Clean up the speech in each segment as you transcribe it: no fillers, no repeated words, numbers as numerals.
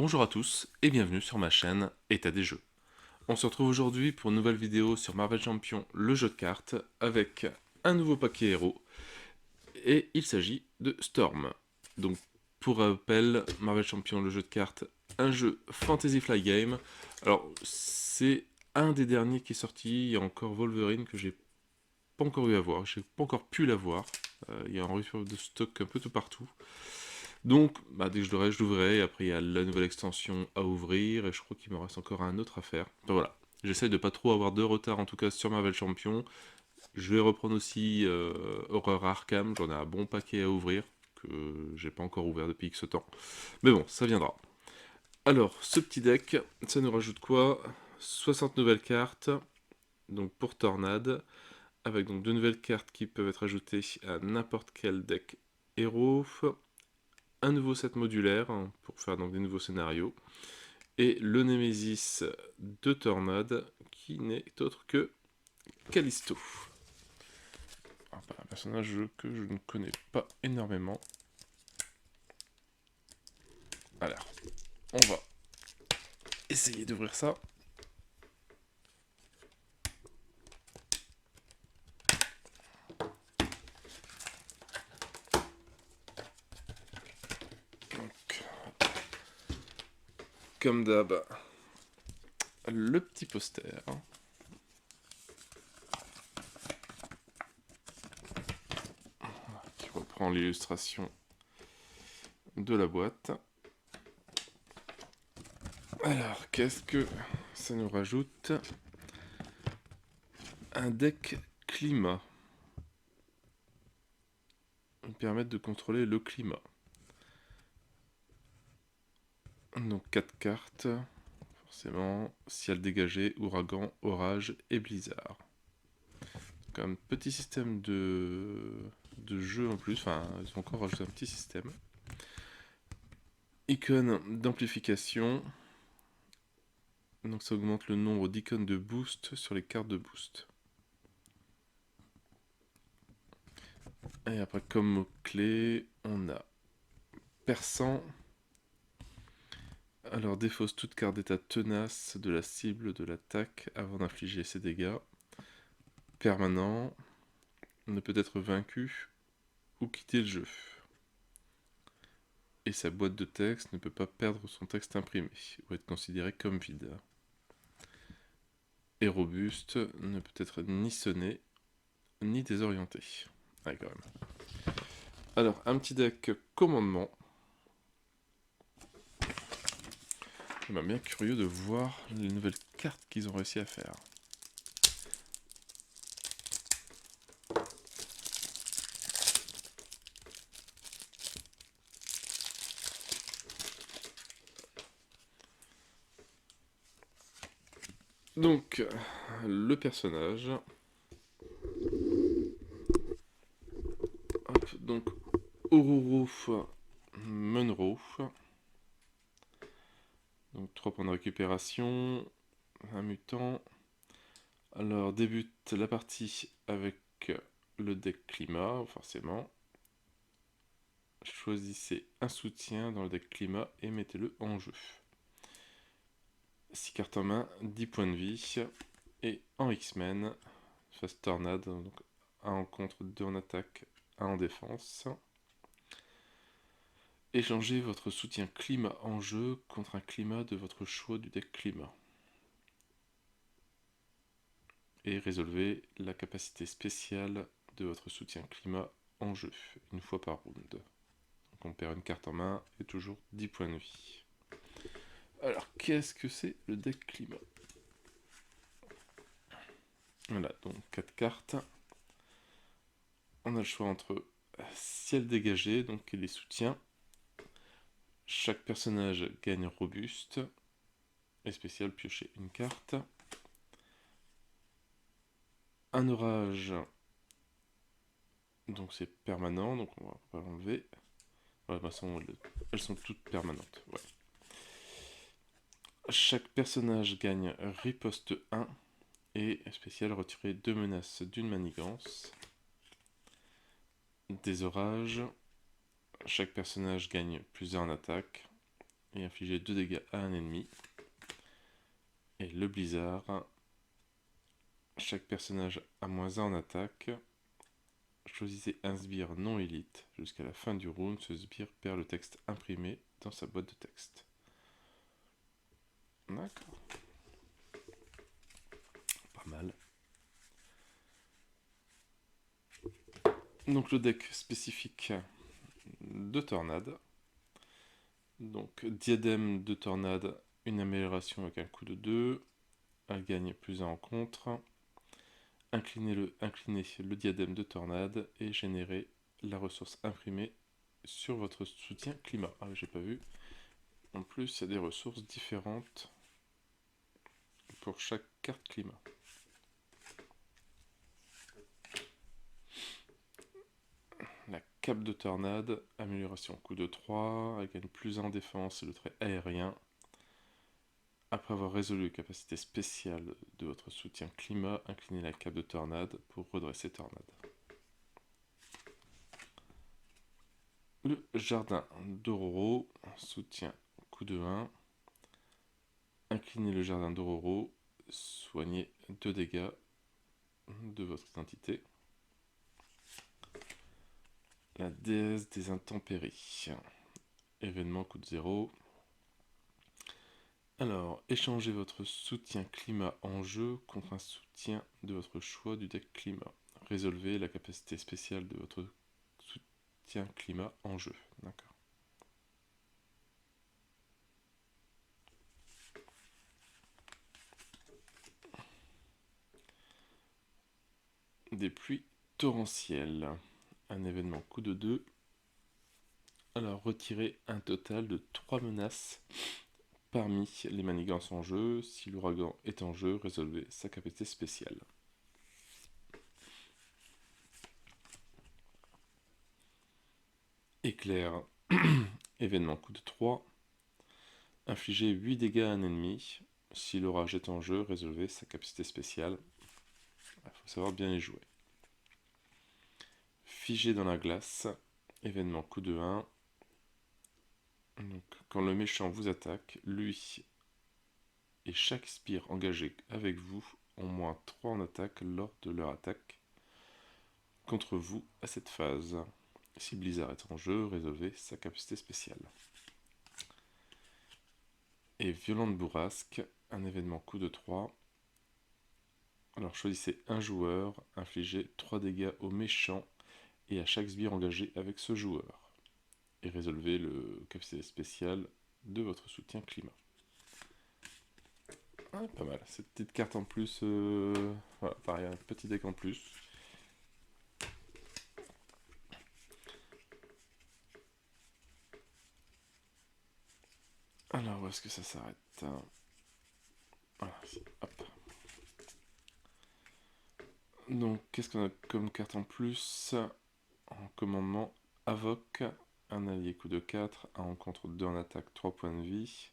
Bonjour à tous et bienvenue sur ma chaîne État des jeux. On se retrouve aujourd'hui pour une nouvelle vidéo sur Marvel Champion, le jeu de cartes, avec un nouveau paquet héros, et il s'agit de Storm. Donc pour rappel, Marvel Champion, le jeu de cartes, un jeu Fantasy Flight Game. Alors c'est un des derniers qui est sorti, il y a encore Wolverine que j'ai pas encore eu à voir, j'ai pas encore pu l'avoir. Il y a un rupture de stock un peu tout partout. Donc, dès que je l'aurai, je l'ouvrirai. Et après, il y a la nouvelle extension à ouvrir. Et je crois qu'il me reste encore un autre à faire. Enfin, voilà. J'essaie de pas trop avoir de retard, en tout cas, sur Marvel Champion. Je vais reprendre aussi Horror Arkham. J'en ai un bon paquet à ouvrir. Que j'ai pas encore ouvert depuis X temps. Mais bon, ça viendra. Alors, ce petit deck, ça nous rajoute quoi? 60 nouvelles cartes. Donc, pour Tornade. Avec donc 2 nouvelles cartes qui peuvent être ajoutées à n'importe quel deck héros, un nouveau set modulaire pour faire donc des nouveaux scénarios, et le Némésis de Tornade qui n'est autre que Callisto. Un personnage que je ne connais pas énormément. Alors, on va essayer d'ouvrir ça. Donc, comme d'hab, le petit poster. Qui reprend l'illustration de la boîte. Alors, qu'est-ce que ça nous rajoute? Un deck climat. Permettre de contrôler le climat. Donc 4 cartes, forcément, ciel dégagé, ouragan, orage et blizzard. Comme petit système de jeu en plus, enfin ils ont encore rajouté un petit système. Icône d'amplification, donc ça augmente le nombre d'icônes de boost sur les cartes de boost. Et après comme mot-clé, on a perçant. Alors défausse toute carte d'état tenace de la cible de l'attaque avant d'infliger ses dégâts. Permanent, ne peut être vaincu ou quitter le jeu. Et sa boîte de texte ne peut pas perdre son texte imprimé ou être considéré comme vide. Et robuste, ne peut être ni sonné ni désorienté. Ouais, quand même. Alors, un petit deck commandement. Je suis bien curieux de voir les nouvelles cartes qu'ils ont réussi à faire. Donc, le personnage. Hop, donc, Ororo Munro. Donc 3 points de récupération, un mutant. Alors débute la partie avec le deck climat, forcément. Choisissez un soutien dans le deck climat et mettez-le en jeu. 6 cartes en main, 10 points de vie. Et en X-Men, face tornade, donc 1 en contre, 2 en attaque, 1 en défense. Échangez votre soutien climat en jeu contre un climat de votre choix du deck climat. Et résolvez la capacité spéciale de votre soutien climat en jeu, une fois par round. Donc on perd une carte en main et toujours 10 points de vie. Alors qu'est-ce que c'est le deck climat? Voilà, donc 4 cartes. On a le choix entre ciel dégagé, donc les soutiens. Chaque personnage gagne robuste. Et spécial, piocher une carte. Un orage, donc c'est permanent, donc on va pas l'enlever. Ouais, de toute façon, elles sont toutes permanentes. Ouais. Chaque personnage gagne riposte 1 et spécial retirer 2 menaces d'une manigance. Des orages. Chaque personnage gagne +1 en attaque. et infliger 2 dégâts à un ennemi. Et le blizzard, chaque personnage a -1 en attaque. Choisissez un sbire non élite. Jusqu'à la fin du round, ce sbire perd le texte imprimé dans sa boîte de texte. D'accord. Pas mal. Donc le deck spécifique de tornade. Donc diadème de tornade, une amélioration avec un coût de 2. Elle gagne +1 en contre. Inclinez le diadème de tornade et générez la ressource imprimée sur votre soutien climat. Ah, j'ai pas vu. En plus, il y a des ressources différentes pour chaque carte climat. La cape de tornade, amélioration coût de 3, elle gagne +1 en défense et le trait aérien. Après avoir résolu les capacités spéciales de votre soutien climat, inclinez la cape de tornade pour redresser tornade. Le jardin d'Ororo, soutien coût de 1. Inclinez le jardin d'Ororo, soignez 2 dégâts de votre identité. La déesse des intempéries, événement coût de 0. Alors, échangez votre soutien climat en jeu contre un soutien de votre choix du deck climat. Résolvez la capacité spéciale de votre soutien climat en jeu. D'accord. Des pluies torrentielles. Un événement coût de 2. Alors, retirez un total de 3 menaces parmi les manigances en jeu. Si l'ouragan est en jeu, résolvez sa capacité spéciale. Éclair, événement coût de 3. Infligez 8 dégâts à un ennemi. Si l'orage est en jeu, résolvez sa capacité spéciale. Il faut savoir bien les jouer. Figé dans la glace, événement coût de 1. Donc, quand le méchant vous attaque, lui et chaque spire engagé avec vous ont -3 en attaque lors de leur attaque contre vous à cette phase. Si Blizzard est en jeu, résolvez sa capacité spéciale. Et violente bourrasque, un événement coût de 3. Alors choisissez un joueur, infligez 3 dégâts au méchant et à chaque sbire engagé avec ce joueur. Et résolvez le capacité spéciale de votre soutien climat. Ah, pas mal, cette petite carte en plus, voilà, pareil, un petit deck en plus. Alors, où est-ce que ça s'arrête? Voilà, hop. Donc, qu'est-ce qu'on a comme carte en plus? En commandement, Avoc, un allié coup de 4, un rencontre 2 en attaque, 3 points de vie.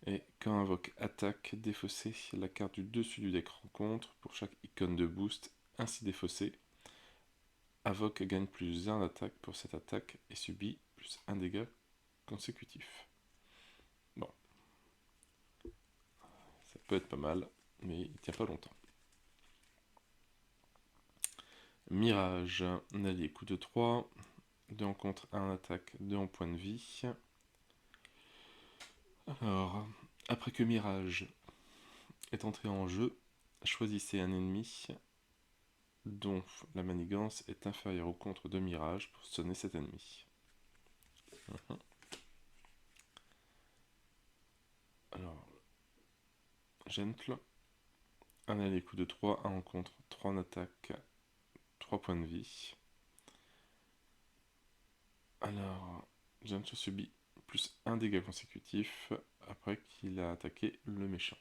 Et quand Avoc attaque, défaussez la carte du dessus du deck rencontre pour chaque icône de boost ainsi défaussée. Avoc gagne +1 d'attaque pour cette attaque et subit +1 dégât consécutif. Bon, ça peut être pas mal, mais il tient pas longtemps. Mirage, un allié coup de 3, 2 en contre, 1 en attaque, 2 en point de vie. Alors, après que Mirage est entré en jeu, choisissez un ennemi dont la manigance est inférieure au contre de Mirage pour sonner cet ennemi. Alors, Gentle, un allié coup de 3, 1 en contre, 3 en attaque, 3 points de vie. Alors, Gentle subit +1 dégât consécutif après qu'il a attaqué le méchant.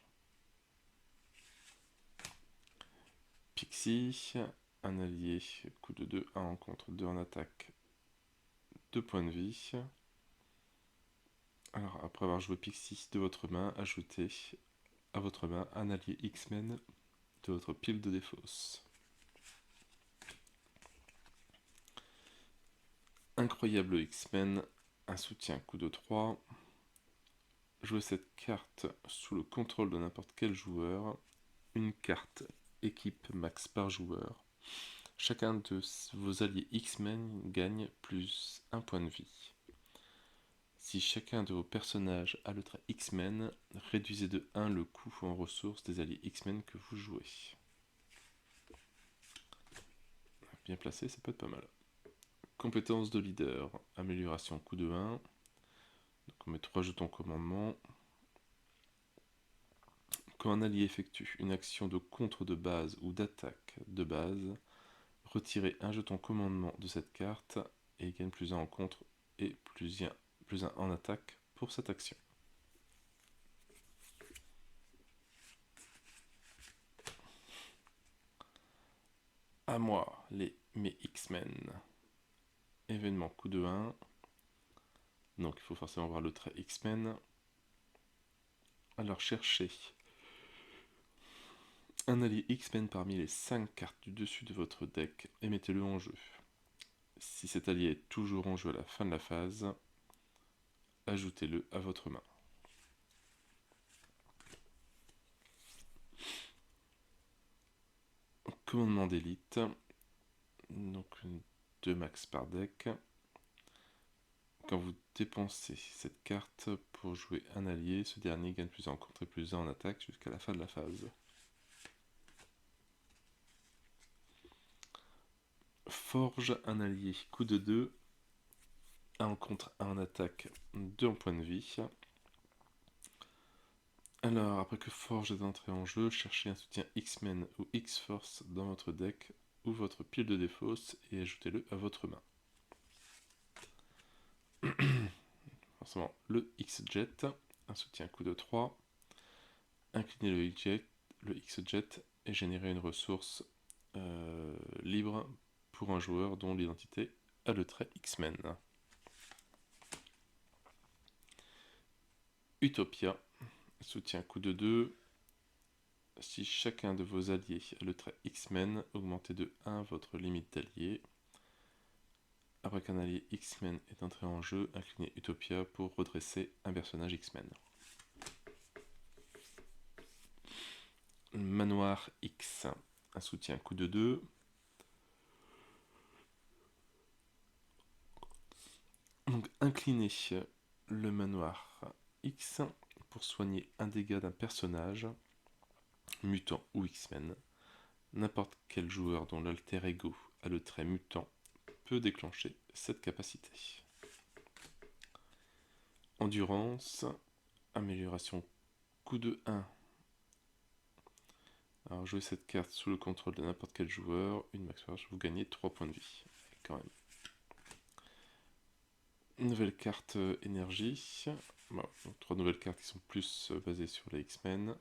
Pixie, un allié, coup de 2, 1 en contre, 2 en attaque, 2 points de vie. Alors, après avoir joué Pixie de votre main, ajoutez à votre main un allié X-Men de votre pile de défausse. Incroyable X-Men, un soutien coup de 3. jouez cette carte sous le contrôle de n'importe quel joueur. Une carte équipe max par joueur. Chacun de vos alliés X-Men gagne plus 1 point de vie. Si chacun de vos personnages a le trait X-Men, réduisez de 1 le coût en ressources des alliés X-Men que vous jouez. Bien placé, ça peut être pas mal. Compétence de leader, amélioration coût de 1. Donc on met 3 jetons commandement. Quand un allié effectue une action de contre de base ou d'attaque de base, retirez un jeton commandement de cette carte et gagne plus 1 en contre et plus 1 en attaque pour cette action. À moi, mes X-Men. Événement coup de 1. Donc il faut forcément voir le trait X-Men. Alors cherchez un allié X-Men parmi les 5 cartes du dessus de votre deck et mettez-le en jeu. Si cet allié est toujours en jeu à la fin de la phase, ajoutez-le à votre main. Commandement d'élite, donc 2 max par deck. Quand vous dépensez cette carte pour jouer un allié, ce dernier gagne plus 1 en contre et plus 1 en attaque jusqu'à la fin de la phase. Forge un allié, coup de 2, 1 en contre, 1 en attaque, 2 en point de vie. Alors, après que Forge est entré en jeu, cherchez un soutien X-Men ou X-Force dans votre deck ou votre pile de défausse et ajoutez-le à votre main. Forcément, le X-Jet, un soutien coup de 3. Inclinez le X-Jet et générer une ressource libre pour un joueur dont l'identité a le trait X-Men. Utopia, soutien coup de 2. Si chacun de vos alliés a le trait X-Men, augmentez de 1 votre limite d'alliés. Après qu'un allié X-Men est entré en jeu, inclinez Utopia pour redresser un personnage X-Men. Manoir X, un soutien coup de 2. Donc inclinez le manoir X pour soigner un dégât d'un personnage, mutant ou X-Men. N'importe quel joueur dont l'alter ego a le trait mutant peut déclencher cette capacité. Endurance, amélioration coup de 1. Alors jouez cette carte sous le contrôle de n'importe quel joueur, une max force, vous gagnez 3 points de vie. Quand même. Nouvelle carte énergie. Bon, donc 3 nouvelles cartes qui sont plus basées sur les X-Men.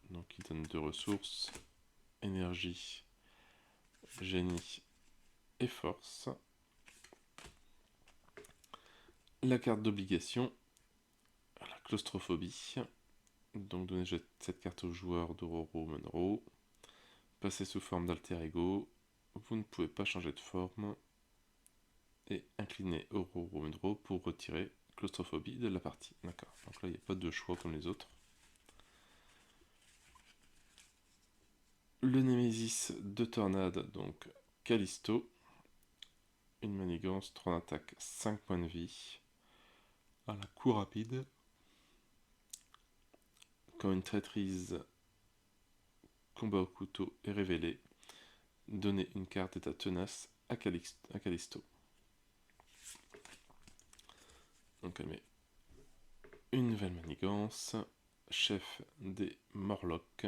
Donc qui donnent 2 ressources. Énergie, génie et force. La carte d'obligation, la claustrophobie. Donc donnez cette carte au joueur d'Ororo Monroe. Passez sous forme d'alter ego. Vous ne pouvez pas changer de forme. Et inclinez Ororo Monroe pour retirer claustrophobie de la partie. D'accord. Donc là, il n'y a pas de choix comme les autres. Le Némésis de Tornade, donc Callisto. Une manigance, 3 d'attaque, 5 points de vie. À la coup rapide. Quand une traîtrise combat au couteau est révélée, donnez une carte d'état tenace à Callisto. Donc elle met une nouvelle manigance, chef des Morlocks.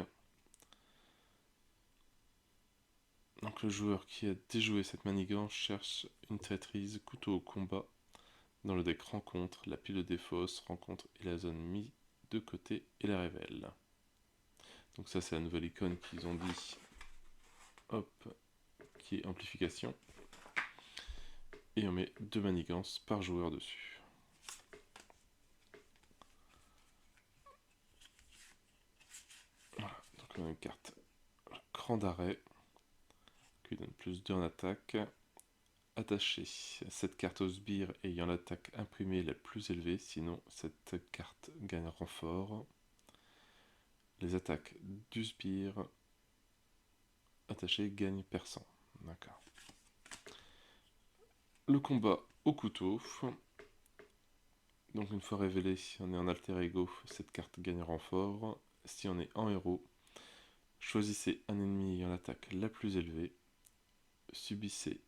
Donc le joueur qui a déjoué cette manigance cherche une traîtrise couteau au combat dans le deck rencontre, la pile de défausse rencontre et la zone mise de côté et la révèle. Donc ça c'est la nouvelle icône qu'ils ont dit, hop, qui est amplification. Et on met 2 manigances par joueur dessus. Voilà, donc on a une carte cran d'arrêt qui donne plus 2 en attaque attacher cette carte au sbire ayant l'attaque imprimée la plus élevée, sinon cette carte gagne renfort. Les attaques du sbire attachées gagnent perçant. D'accord. Le combat au couteau. Donc une fois révélé, si on est en alter ego, cette carte gagne renfort. Si on est en héros, choisissez un ennemi ayant l'attaque la plus élevée. Subissez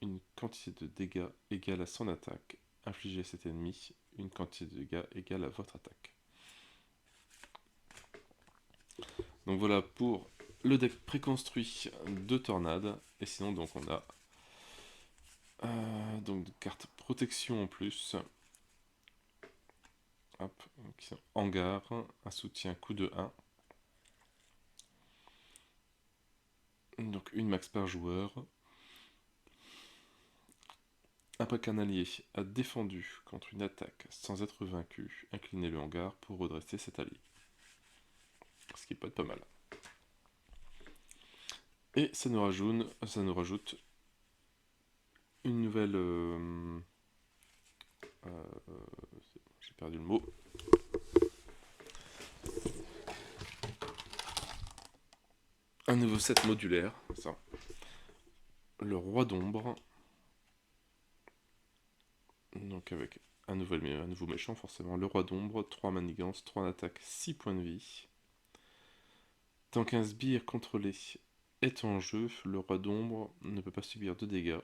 une quantité de dégâts égale à son attaque. Infligez à cet ennemi une quantité de dégâts égale à votre attaque. Donc voilà pour le deck préconstruit de Tornade. Et sinon donc on a donc des cartes protection en plus. Hop, hangar, un soutien coup de 1. Donc une max par joueur. Après qu'un allié a défendu contre une attaque sans être vaincu, inclinez le hangar pour redresser cet allié. Ce qui peut être pas mal. Et ça nous rajoute une nouvelle... j'ai perdu le mot. Un nouveau set modulaire, ça. Le roi d'ombre. Donc avec un nouveau méchant forcément. Le roi d'ombre, 3 manigances, 3 attaques, 6 points de vie. Tant qu'un sbire contrôlé est en jeu, le roi d'ombre ne peut pas subir de dégâts.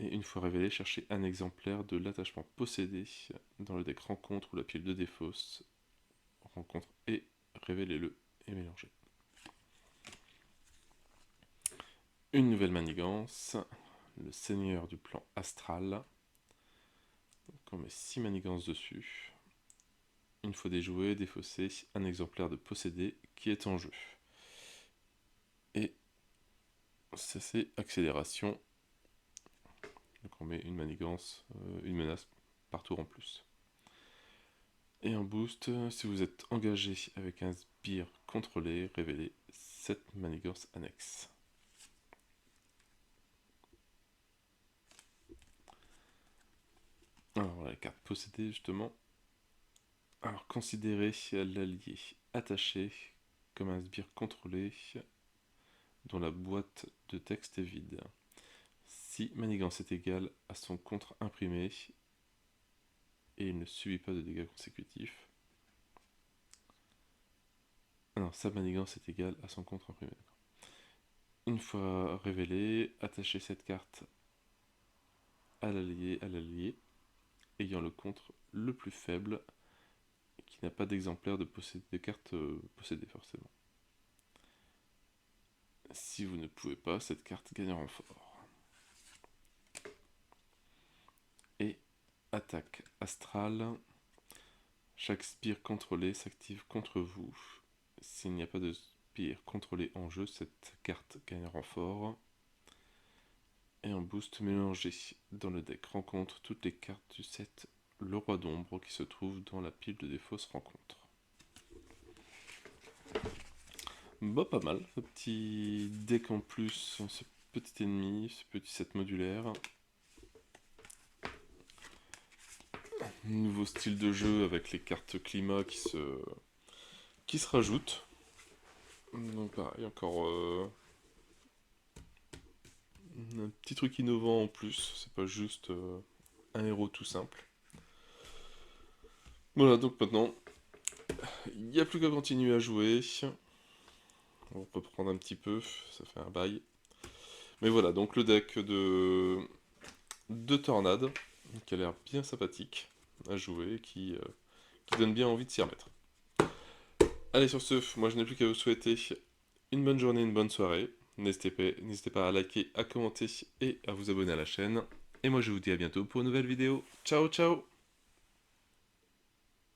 Et une fois révélé, cherchez un exemplaire de l'attachement possédé dans le deck rencontre ou la pile de défausse. Rencontre et révélez-le et mélangez. Une nouvelle manigance, le seigneur du plan astral. Donc on met 6 manigances dessus. Une fois déjoué, défaussé, un exemplaire de possédé qui est en jeu. Et ça c'est accélération. Donc on met une manigance, une menace par tour en plus. Et un boost, si vous êtes engagé avec un sbire contrôlé, révélez cette manigance annexe. Alors voilà la carte possédée justement. Alors considérez l'allié attaché comme un sbire contrôlé dont la boîte de texte est vide. Si manigance est égale à son contre imprimé et il ne subit pas de dégâts consécutifs. Ah non, sa manigance est égale à son contre imprimé. Une fois révélé, attachez cette carte à l'allié ayant le contre le plus faible et qui n'a pas d'exemplaire de carte possédée forcément. Si vous ne pouvez pas, cette carte gagne en renfort. Et attaque astrale. Chaque sbire contrôlé s'active contre vous. S'il n'y a pas de sbire contrôlé en jeu, cette carte gagne en renfort. Et en boost, mélangez dans le deck rencontre toutes les cartes du set Le Roi d'Ombre qui se trouve dans la pile de défausse rencontre. Bah pas mal, ce petit deck en plus, ce petit ennemi, ce petit set modulaire. Nouveau style de jeu avec les cartes climat qui se rajoutent. Donc pareil, encore un petit truc innovant en plus, c'est pas juste un héros tout simple. Voilà, donc maintenant, il n'y a plus qu'à continuer à jouer. On va reprendre un petit peu, ça fait un bail. Mais voilà, donc le deck de Tornade, qui a l'air bien sympathique à jouer, qui donne bien envie de s'y remettre. Allez, sur ce, moi je n'ai plus qu'à vous souhaiter une bonne journée, une bonne soirée. N'hésitez pas à liker, à commenter et à vous abonner à la chaîne. Et moi je vous dis à bientôt pour une nouvelle vidéo. Ciao ciao!